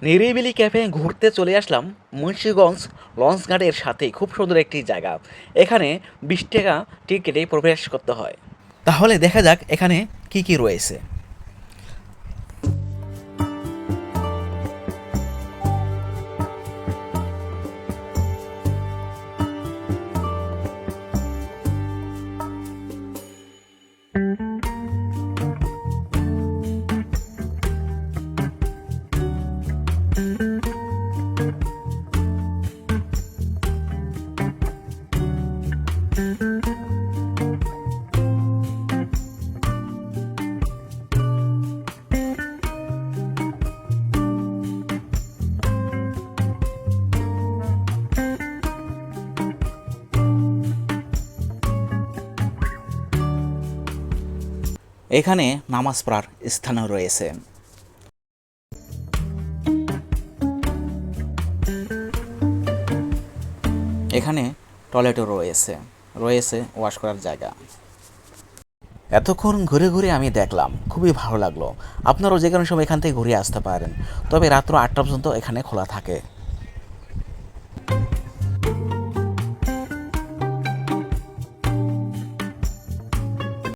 নিরিবিলি ক্যাফে ঘুরতে চলে আসলাম মুন্সিগঞ্জ লঞ্চঘাটের সাথেই। খুব সুন্দর একটি জায়গা। এখানে 20 টাকা টিকিটে প্রবেশ করতে হয়। তাহলে দেখা যাক এখানে কি কি রয়েছে। এখানে নামাজ পড়ার স্থানও রয়েছে। এখানে টয়লেটও রয়েছে, রয়েছে ওয়াশ করার জায়গা। এতক্ষণ ঘুরে ঘুরে আমি দেখলাম, খুবই ভালো লাগলো। আপনারাও যে কোনো সময় এখান থেকে ঘুরে আসতে পারেন, তবে রাত্র 8টা পর্যন্ত এখানে খোলা থাকে।